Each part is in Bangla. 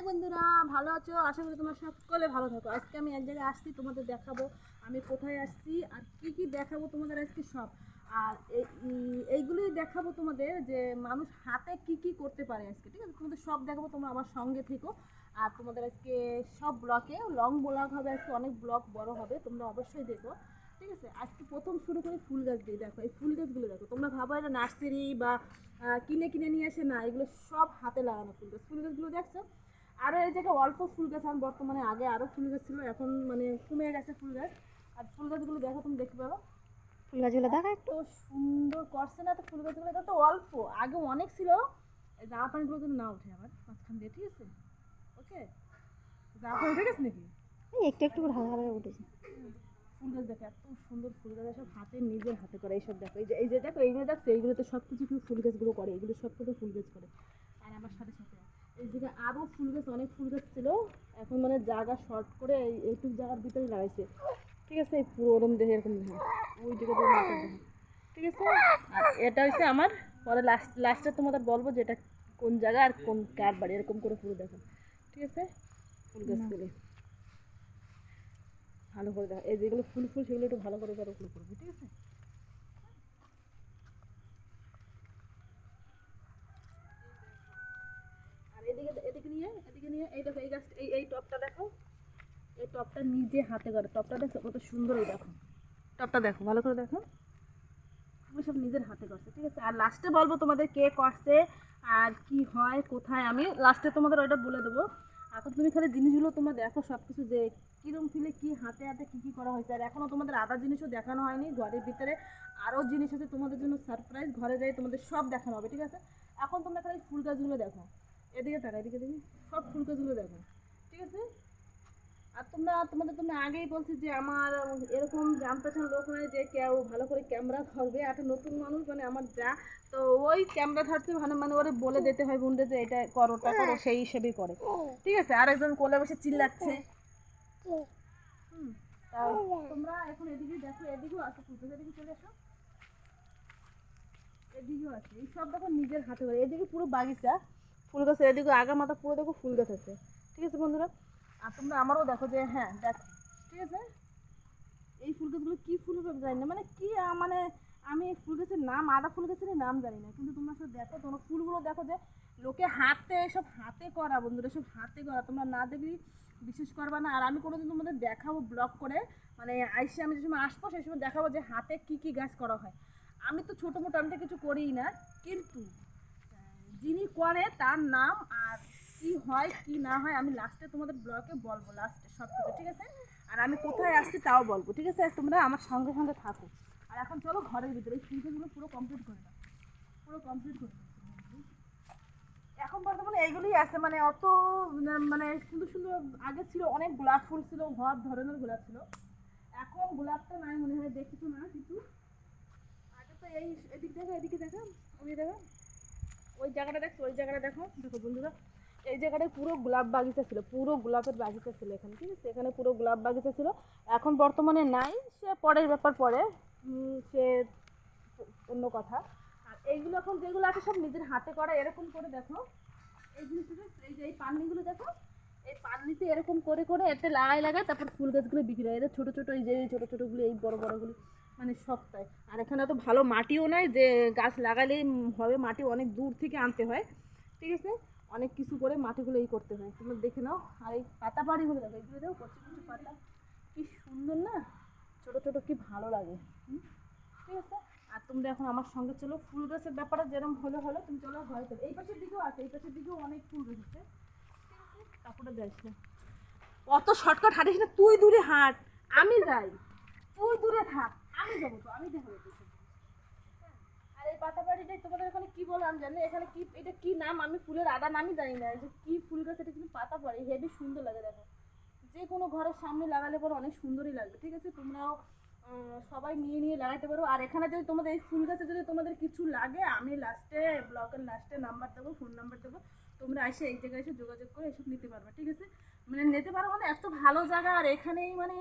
হাই বন্ধুরা, ভালো আছো? আশা করি তোমরা সকলে ভালো থাকো। আজকে আমি এক জায়গায় আসছি, তোমাদের দেখাবো আমি কোথায় আসছি আর কি কি দেখাবো তোমাদের আজকে সব। আর এইগুলোই দেখাবো তোমাদের যে মানুষ হাতে কি কি করতে পারে আজকে, ঠিক আছে? তোমাদের সব দেখাবো, তোমরা আমার সঙ্গে থেকো। আর তোমাদের আজকে সব ব্লকে লং ব্লগ হবে, আজকে অনেক ব্লগ বড় হবে, তোমরা অবশ্যই দেখো, ঠিক আছে? আজকে প্রথম শুরু করি ফুল গাছ দিয়ে। দেখো এই ফুল গাছগুলো দেখো, তোমরা ভাবো এটা নার্সারি বা কিনে কিনে নিয়ে আসে, না, এগুলো সব হাতে লাগানো ফুল গাছ। ফুল গাছগুলো দেখছো? আরও এই জায়গায় অল্প ফুল গাছ আমার বর্তমানে, আগে আরও ফুল গাছ ছিল, এখন মানে কমে গেছে ফুল গাছ। আর ফুল গাছগুলো দেখো, তুমি দেখতে পারো ফুল গাছগুলো দেখা এত একটু। সুন্দর করছে না? তো ফুল গাছগুলো এটা তো অল্প, আগে অনেক ছিল। এই জামা প্যান্টগুলো যেন না উঠে আমার মাঝখান দিয়ে, ঠিক আছে? ওকে, জামা প্যান্ট উঠে গেছে নাকি? এই একটু একটু করে হালকা হালকা উঠেছে। ফুল গাছ দেখো, এত সুন্দর ফুল গাছ, সব হাতে নিজের হাতে করে। এইসব দেখো, এই যে দেখো, এইগুলো দেখছো, এইগুলো তো সব কিছু ফুল গাছগুলো করে, এগুলো সব কিছু ফুল গাছ করে। আর আমার সাথে সাথে এই জায়গায় আরও ফুল গাছ, অনেক ফুল গাছ ছিল, এখন মানে জায়গা শর্ট করে এইটুকু জায়গার ভিতরে লাগাইছে, ঠিক আছে? এই পুরো ওরম দেখে, এরকম দেখে ওই দিকে দিয়ে মাথা দেখে, ঠিক আছে? আর এটা হচ্ছে আমার, পরে লাস্টে তোমাদের বলবো যে এটা কোন জায়গা আর কোন কার বাড়ি, এরকম করে পুরো দেখো, ঠিক আছে? ফুল গাছগুলো ভালো করে দেখো, এই যেগুলো ফুল ফুল সেগুলো একটু ভালো করে করো, ফুল করবো, ঠিক আছে? আর এদিকে নিয়ে এই দেখো, এই গাছ, এই টপটা দেখো, এই টপটা নিজে হাতে করে, টপটা দেখো কত সুন্দর, এই দেখো টপটা দেখো, ভালো করে দেখো, এগুলো সব নিজের হাতে করছে, ঠিক আছে? আর লাস্টে বলবো তোমাদের কে করছে আর কি হয় কোথায়, আমি লাস্টে তোমাদের ওইটা বলে দেবো। এখন তুমি খালি জিনিসগুলো তোমরা দেখো সব কিছু, যে কীরকম ফিলে কী হাতে হাতে কী কী করা হয়েছে। আর এখনও তোমাদের আদার জিনিসও দেখানো হয়নি, ঘরের ভিতরে আরও জিনিস আছে তোমাদের জন্য সারপ্রাইজ, ঘরে যাই তোমাদের সব দেখানো হবে, ঠিক আছে? এখন তোমরা খালি ফুল গাছগুলো দেখো, এদিকে তাকা, এদিকে দেখি, সব ফুল গাছগুলো দেখো, ঠিক আছে? আর তোমরা আগেই বলছি যে আমার এরকম জান পেছান লোক নয় যে কেউ ভালো করে ক্যামেরা ধরবে, একটা নতুন মানুষ মানে আমার যা, তো ওই ক্যামেরা ধরছে মানে মানে ওরে বলে দিতে হয় বুনতে যে এটা করো ওটা করো, সেই হিসেবেই করে, ঠিক আছে? আর একজন কোলে বসে চিল্লাচ্ছে। হুম, তা তোমরা এখন এদিকে দেখো, এদিকেও আছে ফুল গাছ, এদিকে চলে আসো, এদিকেও আছে, এই সব দেখো নিজের হাতে করে। এদিকে পুরো বাগিচা ফুল গাছের, এদিকে আগা মাথা পুরো দেখো ফুল গাছ আছে, ঠিক আছে বন্ধুরা? আর তোমরা আমারও দেখো, যে হ্যাঁ দেখো, ঠিক আছে? এই ফুল গাছগুলো কী ফুল গাছ জানি না, মানে কি মানে আমি এই ফুল গাছের নাম, আদা ফুল গাছের নাম জানি না, কিন্তু তোমরা সব দেখো, তোমরা ফুলগুলো দেখো, যে লোকে হাতে, সব হাতে করা বন্ধুরা, সব হাতে করা, তোমরা না দেখলেই বিশ্বাস করবা না। আর আমি কোনোদিন তোমাদের দেখাবো ব্লগ করে, মানে আইসে আমি যে সময় আসবো সেই সময় দেখাবো যে হাতে কি কি গাছ করা হয়। আমি তো ছোটো মোটো, আমি তো কিছু করিই না, কিন্তু যিনি করে তার নাম আর কি হয় কি না হয় আমি লাস্টে তোমাদের ব্লগে বলবো, লাস্টে সব কিছু, ঠিক আছে? আর আমি কোথায় আসছি তাও বলবো, ঠিক আছে? তোমরা আমার সঙ্গে সঙ্গে থাকো। আর এখন চলো ঘরের ভিতরে, এই ফুলগুলো পুরো কমপ্লিট করে দাও, পুরো কমপ্লিট করে দাও। এখন বর্তমানে এইগুলোই আছে, মানে অত মানে সুন্দর সুন্দর, আগে ছিল অনেক গোলাপ ফুল ছিল, সব ধরনের গোলাপ ছিল, এখন গোলাপটা নাই মনে হয়, দেখছো না কিছু? আগে তো এই এদিক দেখো, এদিকে দেখো, ওই দেখো, ওই জায়গাটা দেখো, ওই জায়গাটা দেখো, দেখো বন্ধুরা, এই জায়গাটায় পুরো গোলাপ বাগিচা ছিল, পুরো গোলাপের বাগিচা ছিল এখানে, ঠিক আছে? এখানে পুরো গোলাপ বাগিচা ছিল, এখন বর্তমানে নাই, সে পরের ব্যাপার, পরে সে অন্য কথা। আর এইগুলো এখন যেগুলো আছে সব নিজের হাতে করা, এরকম করে দেখো এই জিনিসগুলো, এই যে এই পান্নিগুলো দেখো, এই পান্নিতে এরকম করে করে এতে লাগায় তারপর ফুল গাছগুলো বিক্রি হয়, এদের ছোটো ছোটো, এই যে এই ছোটো ছোটোগুলো, এই বড়ো বড়োগুলি মানে সস্তায়। আর এখানে তো ভালো মাটিও নাই যে গাছ লাগালেই হবে, মাটি অনেক দূর থেকে আনতে হয়, ঠিক আছে? অনেক কিছু করে মাটিগুলো এই করতে হয়, তোমরা দেখে নাও। আর এই পাতা বাড়িগুলো দেখো, এগুলো দেখো কচি কচি পাতা, কি সুন্দর না, ছোটো ছোটো, কি ভালো লাগে, ঠিক আছে? আর তোমরা এখন আমার সঙ্গে চলো, ফুল গাছের ব্যাপারে যেরকম হলো হলো, তুমি চলো ঘরে চলো। এই পাশের দিকেও আছে, এই পাশের দিকেও অনেক ফুল গাছ আছে, কাপড়টা দেখ না, অত শর্টকাট হাঁটিস না, তুই দূরে হাঁট, আমি যাই, তুই দূরে থাক, আমি যাবো, তো আমি দেখাবো তোকে। আর এই পাতা বাড়িটাই তোমাদের এখানে কি বলো আমি জানি না, এখানে কি, এটা কি নাম, আমি ফুলের আদা নামই জানি না, এই যে কি ফুল গাছ, এটা কিন্তু পাতা পড়ে, হেবি সুন্দর লাগে দেখো, যে কোনো ঘরের সামনে লাগালে পরে অনেক সুন্দরই লাগবে, ঠিক আছে? তোমরাও সবাই নিয়ে নিয়ে লাগাতে পারো। আর এখানে যদি তোমাদের এই ফুল গাছে যদি তোমাদের কিছু লাগে, আমি লাস্টে, ব্লকের লাস্টে নাম্বার দেবো, ফোন নাম্বার দেবো, তোমরা এসে এই জায়গায় এসে যোগাযোগ করে এসব নিতে পারবে, ঠিক আছে? মানে নিতে পারো, মানে এত ভালো জায়গা, আর এখানেই মানে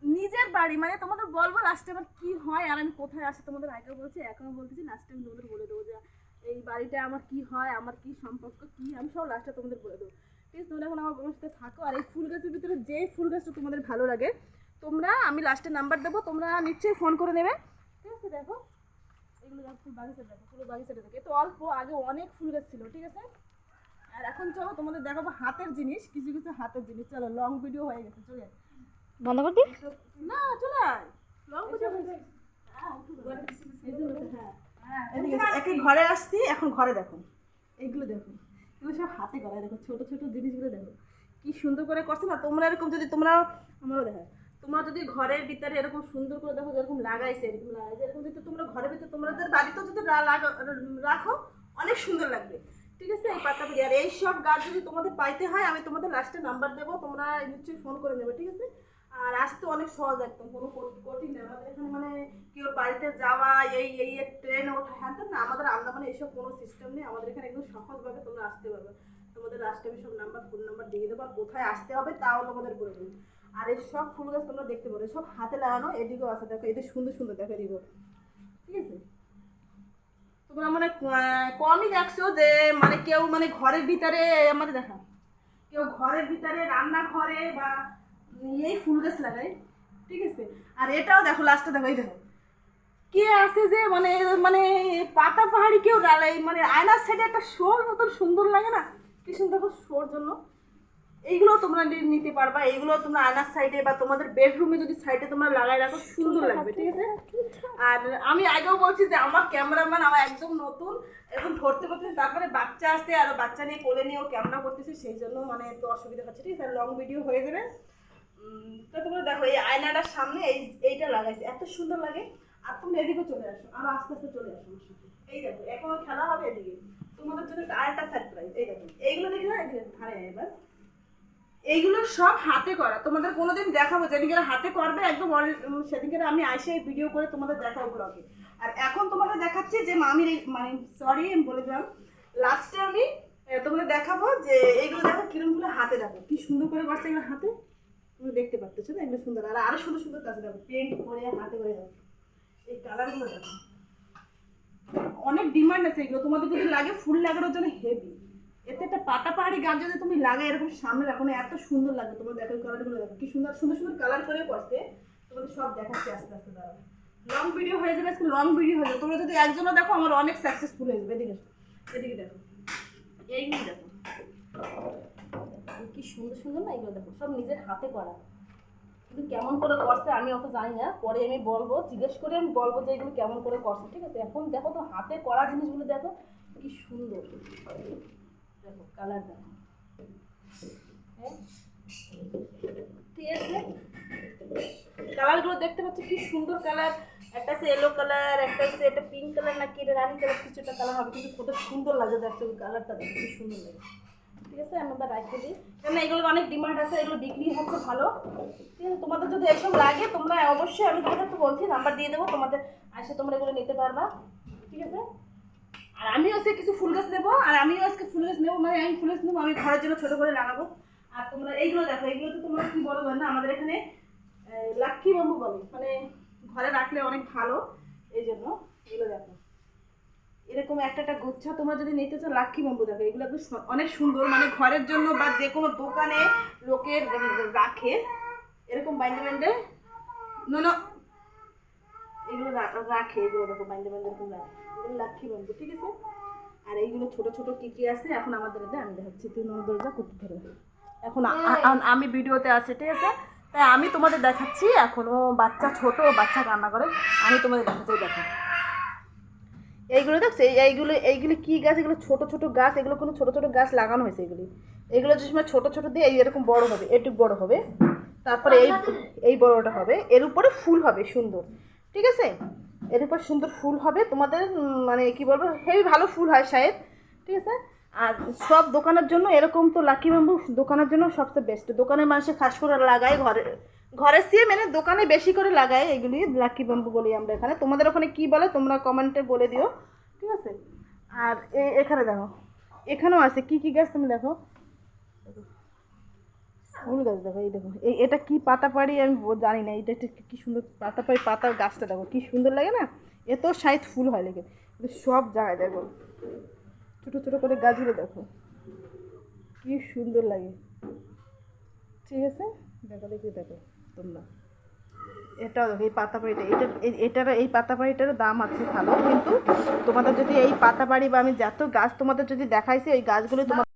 নিজের বাড়ি, মানে তোমাদের বলবো লাস্টে আমার কি হয় আর আমি কোথায় আসি, তোমাদের আগেও বলছি এখনও বলতেছি, লাস্টে আমি তোমাদের বলে দেবো যে এই বাড়িটা আমার কি হয়, আমার কি সম্পর্ক কি, আমি সব লাস্টে তোমাদের বলে দেবো, প্লিজ তোমরা এখন আমার বোনের সাথে থাকো। আর এই ফুল গাছের ভিতরে যেই ফুল গাছটা তোমাদের ভালো লাগে তোমরা, আমি লাস্টে নাম্বার দেবো, তোমরা নিশ্চয়ই ফোন করে নেবে। ঠিক আছে, দেখো এগুলো দেখো, ফুল বাগিচা দেখো, পুরো বাগিচাটা দেখো। তো অল্প, আগে অনেক ফুল গাছ ছিল। ঠিক আছে, আর এখন চলো তোমাদের দেখাবো হাতের জিনিস, কিছু কিছু হাতের জিনিস। চলো, লং ভিডিও হয়ে গেছে, চলে আয়। বন্ধ করবি? না, চলে আয়, লং ভিডিও হয়ে গেছে। এদিকে একে ঘরে আসছি, এখন ঘরে দেখো এইগুলো দেখো, এগুলো সব হাতে করা। দেখো ছোট ছোট জিনিসগুলো দেখো কি সুন্দর করে করছে না। তোমরা এরকম যদি তোমরাও, আমারও দেখা, তোমরা যদি ঘরের ভিতরে এরকম সুন্দর করে দেখো, যেরকম লাগাইছে এরকম লাগাইছে, এরকম যদি তোমরা ঘরের ভিতরে তোমাদের বাড়িতেও যদি রাখো অনেক সুন্দর লাগবে। ঠিক আছে, এই পাতাগুলি আর এই সব গাছ যদি তোমাদের পাইতে হয়, আমি তোমাদের লাস্টে নাম্বার দেবো, তোমরা নিশ্চয়ই ফোন করে নেবে। ঠিক আছে, আর আসতে অনেক সহজ, একদম কোনো কঠিন না। আমাদের এখানে মানে কেউ বাড়িতে যাওয়া, এই ট্রেনে ওঠা, হ্যাঁ না, আমাদের আন্দামানে এইসব কোনো সিস্টেম নেই। আমাদের এখানে একদম সহজভাবে তোমরা আসতে পারবে। তোমাদের লাস্টে আমি সব নাম্বার, ফোন নাম্বার দিয়ে দেবো, আর কোথায় আসতে হবে তাও তোমাদের বলে দেবো। আর এই সব ফুল গাছ তোমরা দেখতে পারো, সব হাতে লাগানো। এদিকেও আছে, দেখো এদের সুন্দর সুন্দর, দেখো এদিকেও। ঠিক আছে, তোমরা মানে কমই দেখছো যে মানে কেউ মানে ঘরের ভিতরে, আমাদের দেখা কেউ ঘরের ভিতরে রান্নাঘরে বা এই ফুল গাছ লাগায়। ঠিক আছে, আর এটাও দেখো, লাস্টে দেখো, এই দেখো কে আছে যে মানে মানে পাতা পাহাড়ি কেউ ডালাই, মানে আয়নার সাইডে একটা শোর মতন সুন্দর লাগে না, কি সুন্দর শোর জন্য এইগুলো তোমরা নিতে পারবা। এইগুলো তোমরা আয়নার সাইডে বা তোমাদের বেডরুমে যদি সাইডে তোমরা লাগাই রাখো, সুন্দর লাগবে। ঠিক আছে, আর আমি আগেও বলছি যে আমার ক্যামেরাম্যান আমার একদম নতুন, এখন ধরতে পারতেছি, তারপরে বাচ্চা আসছে, আর বাচ্চা নিয়ে কোলে নিয়েও ক্যামেরা করতেছি, সেই জন্য মানে একটু অসুবিধা হচ্ছে। ঠিক আছে, লং ভিডিও হয়ে যাবে। তো তোমরা দেখো এই আয়নাটার সামনে এইটা লাগাইছে, এত সুন্দর লাগে। আর তোমরা এদিকে চলে আসো, আর আস্তে আস্তে চলে আসো আমার সাথে। এই দেখো এখনো খেলা হবে এদিকে, তোমাদের জন্য আরেকটা সারপ্রাইজ। এই দেখো এইগুলো দেখে না, এদিকে ধারে এবার এইগুলো সব হাতে করা। তোমাদের কোনোদিন দেখাবো, যেদিকে হাতে করবে একদম সেদিকে আমি আইসে ভিডিও করে তোমাদের দেখাবো ব্লগে। আর এখন তোমাদের দেখাচ্ছি যে মামির মানে সরি আমি বলে দিলাম, লাস্টে আমি তোমাদের দেখাবো যে এইগুলো দেখো কিরমগুলো হাতে, দেখো কি সুন্দর করে করছে এগুলো হাতে, তুমি দেখতে পাচ্ছ না, এগুলো সুন্দর। আর আরো সুন্দর সুন্দর কাজ দেখো, পেন্ট করে হাতে করে দেখো, এই কালারগুলো দেখো, অনেক ডিমান্ড আছে এগুলো। তোমাদের যদি লাগে ফুল লাগানোর জন্য হেভি, এতে একটা পাতা পাহাড়ি গাছ যদি তুমি লাগাই এরকম সামনে রাখো না, এত সুন্দর লাগবে। তোমার দেখো কালারগুলো দেখো কি সুন্দর সুন্দর সুন্দর কালার করে করছে। তোমাদের সব দেখাচ্ছি আস্তে আস্তে, দাঁড়াবে লং ভিডিও হয়ে যাবে, আজকে লং ভিডিও হয়ে যাবে। তোমরা যদি একজনও দেখো আমার অনেক সাকসেসফুল হয়ে যাবে। এদিকে এদিকে দেখো, এইগুলো দেখো কি সুন্দর সুন্দর না, এগুলো দেখো সব নিজের হাতে করা। কিন্তু কেমন করে করছে আমি অত জানি না, পরে আমি বলবো, জিজ্ঞেস করে আমি বলবো যে এগুলো কেমন করে করছে। ঠিক আছে, এখন দেখো তো হাতে করা জিনিসগুলো দেখো কি সুন্দর, দেখো কালার দেখো। হ্যাঁ ঠিক আছে, কালারগুলো দেখতে পাচ্ছ কি সুন্দর কালার। একটা আছে ইয়েলো কালার, একটা আছে এটা পিঙ্ক কালার, না কি এটা রানি কালার, কিছু একটা কালার হবে, কিন্তু কত সুন্দর লাগে দেখছো কালারটা, দেখো কি সুন্দর লাগে। ঠিক আছে, আমি এবার রাখতে দিই, কেন এগুলোর অনেক ডিমান্ড আছে, এগুলো বিক্রি হচ্ছে ভালো। ঠিক আছে, তোমাদের যদি এসব লাগে তোমরা অবশ্যই, আমি তোমাদের তো বলছি নাম্বার দিয়ে দেবো, তোমাদের আসে তোমরা এগুলো নিতে পারবা। ঠিক আছে, আর আমিও আজকে কিছু ফুল গাছ নেবো, আর আমিও আজকে ফুল গাছ নেবো, মানে আমি ফুল গাছ নেবো, আমি ঘরের জন্য ছোটো করে লাগাবো। আর তোমরা এইগুলো দেখো, এইগুলো তো তোমরা কি বলো না, আমাদের এখানে লাক্কি বাম্বু বলে, মানে ঘরে রাখলে অনেক ভালো, এই জন্য এগুলো দেখো এরকম একটা একটা গুচ্ছা তোমরা যদি নিতে চাও, লাক্কি বাম্বু দেখো, এগুলো অনেক সুন্দর, মানে ঘরের জন্য বা যে কোনো দোকানে লোকের রাখে এরকম বাইন্ডে বাইন্ডে, না এগুলো রাখে, এগুলো দেখো বাইন্ডে বাইন্ডে এরকম রাখে, এগুলো লাক্কি বাম্বু। ঠিক আছে, আর এইগুলো ছোট ছোট কি কি আছে এখন আমাদের এটা আমি দেখাচ্ছি, তুই দরজা করতে ধরে এখন আমি ভিডিওতে আছে। ঠিক আছে, তাই আমি তোমাদের দেখাচ্ছি, এখনো বাচ্চা ছোট, বাচ্চা কান্না করে, আমি তোমাদের দেখাচ্ছি। দেখো এইগুলো দেখছো, এইগুলো এইগুলো কি গাছ, এগুলো ছোট ছোট গাছ, এগুলো কোনো ছোট ছোট গাছ লাগানো হয়েছে। এগুলো যে সময় ছোট ছোট দিয়ে এরকম বড় হবে, একটু বড় হবে, তারপরে এই বড়টা হবে, এর উপরে ফুল হবে সুন্দর। ঠিক আছে, এর উপর সুন্দর ফুল হবে, তোমাদের মানে কি বলবো হেভি ভালো ফুল হয় শায়দ। ঠিক আছে, আর সব দোকানের জন্য এরকম তো লাকি বাম্বু দোকানের জন্য সবচেয়ে বেস্ট, দোকানের মানুষে খাস করে লাগায়, ঘরের চেয়ে মানে দোকানে বেশি করে লাগায় এগুলি, লাকি বাম্বু বলি আমরা এখানে। তোমাদের ওখানে কি বলে তোমরা কমেন্টে বলে দিও। ঠিক আছে, আর এখানে দেখো এখানেও আছে কি কি গাছ, তুমি দেখো ফুল গাছ দেখো, এই দেখো এটা কি পাতা পাড়ি আমি জানি না, এটা কি সুন্দর পাতা পাড়ি, পাতার গাছটা দেখো কি সুন্দর লাগে না, এত সাইজ ফুল হয় লেগে সব জায়গায় দেখো ছোটো ছোটো করে গাছগুলো দেখো কি সুন্দর লাগে। ঠিক আছে, দেখো দেখি দেখো তোমরা, এটাও দেখো এই পাতাবাড়িটা, এটার এই পাতাবাড়িটারও দাম আছে ভালো, কিন্তু তোমাদের যদি এই পাতাবাড়ি বা আমি যত গাছ তোমাদের যদি দেখাইছি ওই গাছগুলো তোমার